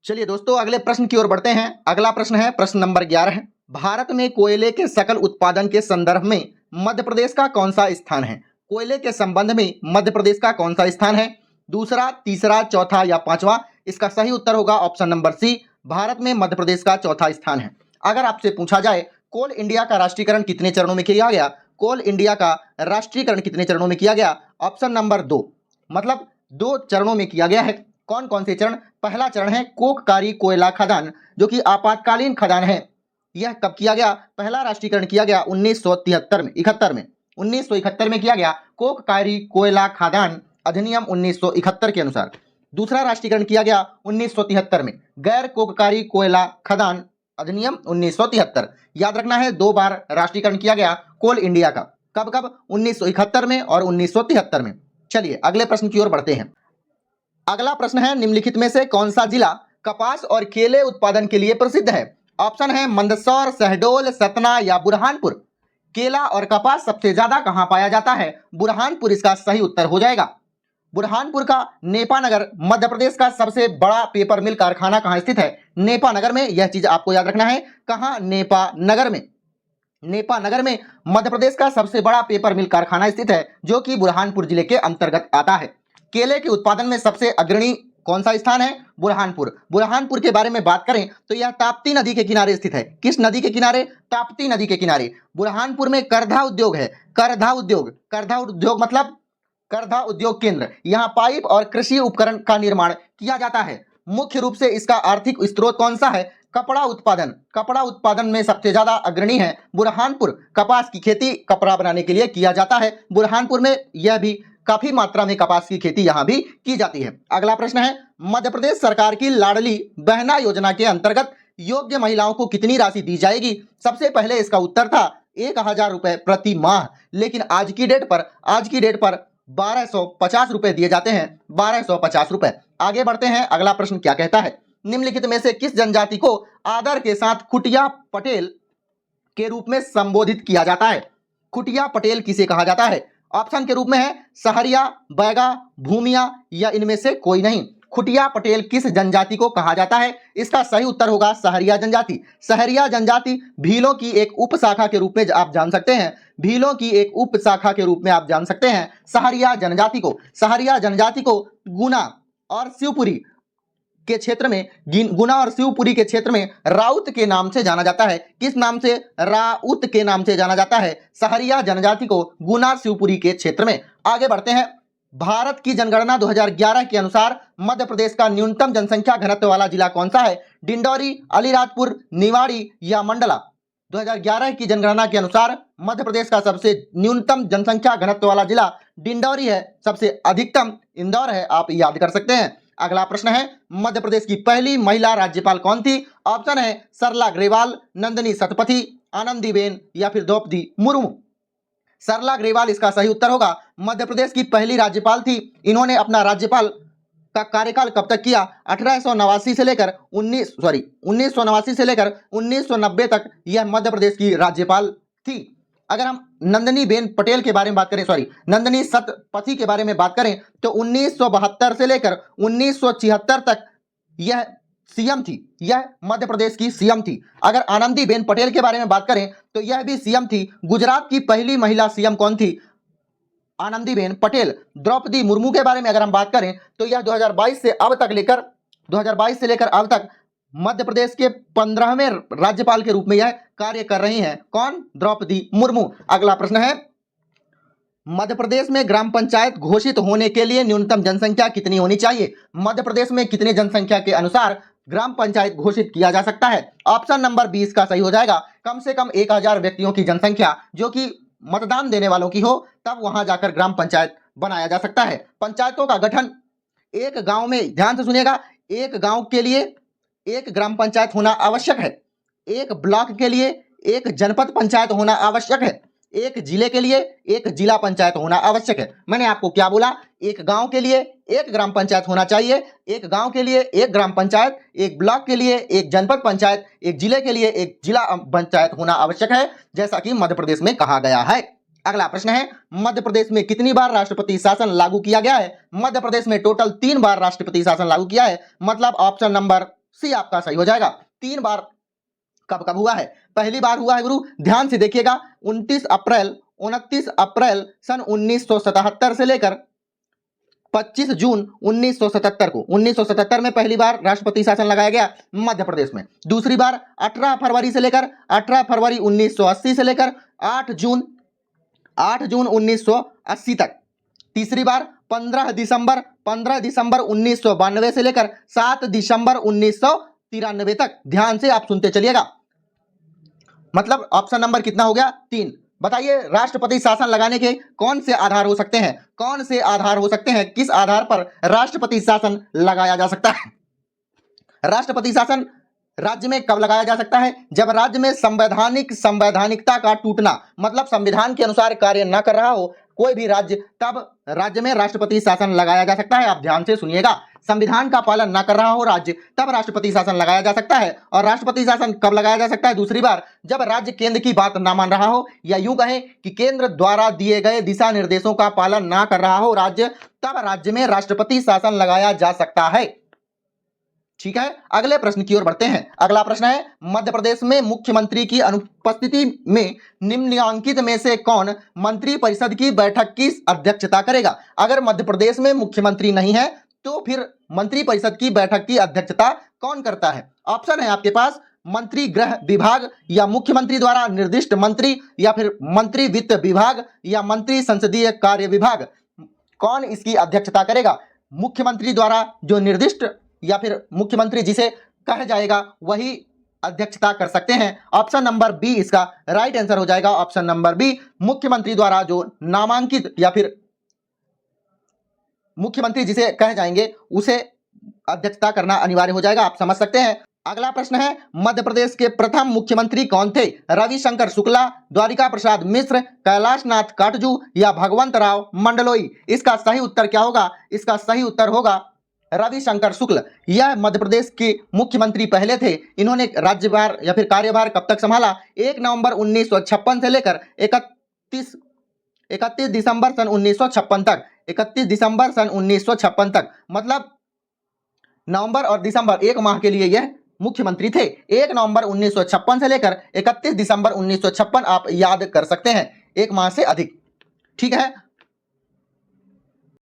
चलिए दोस्तों, अगले प्रश्न की ओर बढ़ते हैं। अगला प्रश्न है प्रश्न नंबर 11। भारत में कोयले के सकल उत्पादन के संदर्भ में मध्य प्रदेश का कौन सा स्थान है? कोयले के संबंध में मध्य प्रदेश का कौन सा स्थान है? दूसरा, तीसरा, चौथा या पांचवा? इसका सही उत्तर होगा ऑप्शन नंबर सी, भारत में मध्य प्रदेश का चौथा स्थान है। अगर आपसे पूछा जाए कोल इंडिया का राष्ट्रीयकरण कितने चरणों में किया गया? कोल इंडिया का राष्ट्रीयकरण कितने चरणों में किया गया? ऑप्शन नंबर 2, मतलब 2 चरणों में किया गया है। कौन कौन से चरण? पहला चरण है कोककारी कोयला खदान, जो कि आपातकालीन खदान है। यह कब किया गया? पहला राष्ट्रीयकरण किया गया 1973 में, 71 में, 1971 में किया गया कोककारी कोयला खदान अधिनियम 1971 के अनुसार। दूसरा राष्ट्रीयकरण किया गया 1973 में गैर कोककारी कोयला खदान अधिनियम 1973। याद रखना है 2 बार राष्ट्रीयकरण किया गया कोल इंडिया का। कब कब? 1971 में और 1973 में। चलिए अगले प्रश्न की ओर बढ़ते हैं। अगला प्रश्न है निम्नलिखित में से कौन सा जिला कपास और केले उत्पादन के लिए प्रसिद्ध है? ऑप्शन है मंदसौर, शहडोल, सतना या बुरहानपुर। केला और कपास सबसे ज्यादा कहां पाया जाता है? बुरहानपुर इसका सही उत्तर हो जाएगा। बुरहानपुर का नेपानगर मध्य प्रदेश का सबसे बड़ा पेपर मिल कारखाना कहां स्थित है? नेपानगर में। यह चीज आपको याद रखना है। कहां? नेपानगर में। नेपानगर में मध्य प्रदेश का सबसे बड़ा पेपर मिल कारखाना स्थित है, जो कि बुरहानपुर जिले के अंतर्गत आता है। केले के उत्पादन में सबसे अग्रणी कौन सा स्थान है? बुरहानपुर। बुरहानपुर के बारे में बात करें तो यह ताप्ती नदी के किनारे स्थित है। किस नदी के किनारे? ताप्ती नदी के किनारे। बुरहानपुर में करधा उद्योग है। करधा उद्योग, करधा उद्योग मतलब करधा उद्योग केंद्र। यहाँ पाइप और कृषि उपकरण का निर्माण किया जाता है। मुख्य रूप से इसका आर्थिक स्रोत कौन सा है? कपड़ा उत्पादन। कपड़ा उत्पादन में सबसे ज्यादा अग्रणी है बुरहानपुर। कपास की खेती कपड़ा बनाने के लिए किया जाता है बुरहानपुर में। यह भी काफी मात्रा में कपास की खेती यहाँ भी की जाती है। अगला प्रश्न है मध्य प्रदेश सरकार की लाडली बहना योजना के अंतर्गत योग्य महिलाओं को कितनी राशि दी जाएगी? सबसे पहले इसका उत्तर था 1000 रुपए प्रति माह, लेकिन आज की डेट पर 1250 रुपए दिए जाते हैं। 1250 रुपए। आगे बढ़ते हैं। अगला प्रश्न क्या कहता है? निम्नलिखित में से किस जनजाति को आदर के साथ खुटिया पटेल के रूप में संबोधित किया जाता है? खुटिया पटेल किसे कहा जाता है? ऑप्शन के रूप में है सहरिया, बैगा, भूमिया या इनमें से कोई नहीं। खुटिया पटेल किस जनजाति को कहा जाता है? इसका सही उत्तर होगा सहरिया जनजाति। सहरिया जनजाति भीलों की एक उपशाखा के रूप में आप जान सकते हैं। भीलों की एक उपशाखा के रूप में आप जान सकते हैं सहरिया जनजाति को। सहरिया जनजाति को गुना और शिवपुरी के क्षेत्र में, गुना और शिवपुरी के क्षेत्र में राउत के नाम से जाना जाता है। किस नाम से? राउत के नाम से जाना जाता है सहरिया जनजाति को गुना शिवपुरी के क्षेत्र में। आगे बढ़ते हैं। भारत की जनगणना 2011 के अनुसार मध्य प्रदेश का न्यूनतम जनसंख्या घनत्व वाला जिला कौन सा है? डिंडौरी, अलीराजपुर, निवाड़ी या मंडला? 2011 की जनगणना के अनुसार मध्य प्रदेश का सबसे न्यूनतम जनसंख्या घनत्व वाला जिला डिंडौरी है। सबसे अधिकतम इंदौर है। आप याद कर सकते हैं। अगला प्रश्न है मध्य प्रदेश की पहली महिला राज्यपाल कौन थी? ऑप्शन है सरला ग्रेवाल, नंदिनी सतपथी, आनंदीबेन या फिर द्रौपदी मुर्मू। सरला ग्रेवाल इसका सही उत्तर होगा। मध्य प्रदेश की पहली राज्यपाल थी। इन्होंने अपना राज्यपाल का कार्यकाल कब तक किया? 1989 से लेकर 1989 से लेकर 1990 तक यह मध्य प्रदेश की राज्यपाल थी। अगर हम नंदिनी बेन पटेल के बारे में बात करें, नंदिनी सतपथी के बारे में बात करें तो 1972 से लेकर 1976 तक यह सीएम थी। यह मध्य प्रदेश की सीएम थी। अगर आनंदीबेन पटेल के बारे में बात करें तो यह भी सीएम थी। गुजरात की पहली महिला सीएम कौन थी? आनंदीबेन पटेल। द्रौपदी मुर्मू के बारे में अगर हम बात करें तो यह 2022 से लेकर अब तक मध्य प्रदेश के 15वें राज्यपाल के रूप में यह कार्य कर रही हैं। कौन? द्रौपदी मुर्मू। अगला प्रश्न है मध्य प्रदेश में ग्राम पंचायत घोषित होने के लिए न्यूनतम जनसंख्या कितनी होनी चाहिए? मध्य प्रदेश में कितने जनसंख्या के अनुसार ग्राम पंचायत घोषित किया जा सकता है? ऑप्शन नंबर 20 का सही हो जाएगा। कम से कम 1000 व्यक्तियों की जनसंख्या जो कि मतदान देने वालों की हो, तब वहां जाकर ग्राम पंचायत बनाया जा सकता है। पंचायतों का गठन एक गांव में, ध्यान से सुनिएगा, एक गांव के लिए एक ग्राम पंचायत होना आवश्यक है। एक ब्लॉक के लिए एक जनपद पंचायत होना आवश्यक है। एक जिले के लिए एक जिला पंचायत होना आवश्यक है। मैंने आपको क्या बोला? एक गांव के लिए एक ग्राम पंचायत होना चाहिए। एक गांव के लिए एक ग्राम पंचायत, एक ब्लॉक के लिए एक जनपद पंचायत, एक जिले के लिए एक जिला पंचायत होना आवश्यक है, जैसा कि मध्य प्रदेश में कहा गया है। अगला प्रश्न है मध्य प्रदेश में कितनी बार राष्ट्रपति शासन लागू किया गया है? मध्य प्रदेश में टोटल 3 बार राष्ट्रपति शासन लागू किया है। मतलब ऑप्शन नंबर सी आपका सही हो जाएगा। 3 बार कब कब हुआ है? पहली बार हुआ है गुरु, ध्यान से देखिएगा, 29 अप्रैल सन 1977 से लेकर 25 जून 1977 को। 1977 में पहली बार राष्ट्रपति शासन लगाया गया मध्य प्रदेश में। दूसरी बार 18 फरवरी 1980 से लेकर 8 जून 1980 तक। तीसरी बार 15 दिसंबर 1992 से लेकर 7 दिसंबर 1993 तक। ध्यान से आप सुनते चलिएगा। मतलब ऑप्शन नंबर कितना हो गया? 3। बताइए राष्ट्रपति शासन लगाने के कौन से आधार हो सकते हैं? कौन से आधार हो सकते हैं? किस आधार पर राष्ट्रपति शासन लगाया जा सकता है? राष्ट्रपति शासन राज्य में कब लगाया जा सकता है? जब राज्य में संवैधानिकता का टूटना, मतलब संविधान के अनुसार कार्य न कर रहा हो कोई भी राज्य, तब राज्य में राष्ट्रपति शासन लगाया जा सकता है। आप ध्यान से सुनिएगा, संविधान का पालन न कर रहा हो राज्य, तब राष्ट्रपति शासन लगाया जा सकता है। और राष्ट्रपति शासन कब लगाया जा सकता है? दूसरी बार जब राज्य केंद्र की बात ना मान रहा हो, या यूं कहें कि केंद्र द्वारा दिए गए दिशा निर्देशों का पालन ना कर रहा हो राज्य, तब राज्य में राष्ट्रपति शासन लगाया जा सकता है। ठीक है, अगले प्रश्न की ओर बढ़ते हैं। अगला प्रश्न है, मध्य प्रदेश में मुख्यमंत्री की अनुपस्थिति में निम्नलिखित में से कौन मंत्री परिषद की बैठक की अध्यक्षता करेगा? अगर मध्य प्रदेश में मुख्यमंत्री नहीं है तो फिर मंत्री परिषद की बैठक की अध्यक्षता कौन करता है? ऑप्शन है आपके पास, मंत्री गृह विभाग, या मुख्यमंत्री द्वारा निर्दिष्ट मंत्री, या फिर मंत्री वित्त विभाग, या मंत्री संसदीय कार्य विभाग। कौन इसकी अध्यक्षता करेगा? मुख्यमंत्री द्वारा जो निर्दिष्ट, या फिर मुख्यमंत्री जिसे कहा जाएगा वही अध्यक्षता कर सकते हैं। ऑप्शन नंबर बी इसका राइट आंसर हो जाएगा। ऑप्शन नंबर बी, मुख्यमंत्री द्वारा जो नामांकित, या फिर मुख्यमंत्री जिसे कहे जाएंगे उसे अध्यक्षता करना अनिवार्य हो जाएगा। आप समझ सकते हैं। अगला प्रश्न है, मध्य प्रदेश के प्रथम मुख्यमंत्री कौन थे? रविशंकर शुक्ला, द्वारिका प्रसाद मिश्र, कैलाशनाथ काटजू, या भगवंत राव मंडलोई। इसका सही उत्तर क्या होगा? इसका सही उत्तर होगा रविशंकर शुक्ल। यह मध्य प्रदेश के मुख्यमंत्री पहले थे। इन्होंने राज्यभार या फिर कार्यभार कब तक संभाला? 1 नवंबर 1956 से लेकर 31 दिसंबर सन 1956 तक। 31 दिसंबर सन 1956 तक, मतलब नवंबर और दिसंबर 1 माह के लिए यह मुख्यमंत्री थे। 1 नवंबर 1956 से लेकर 31 दिसंबर 1956 आप याद कर सकते हैं, 1 माह से अधिक। ठीक है,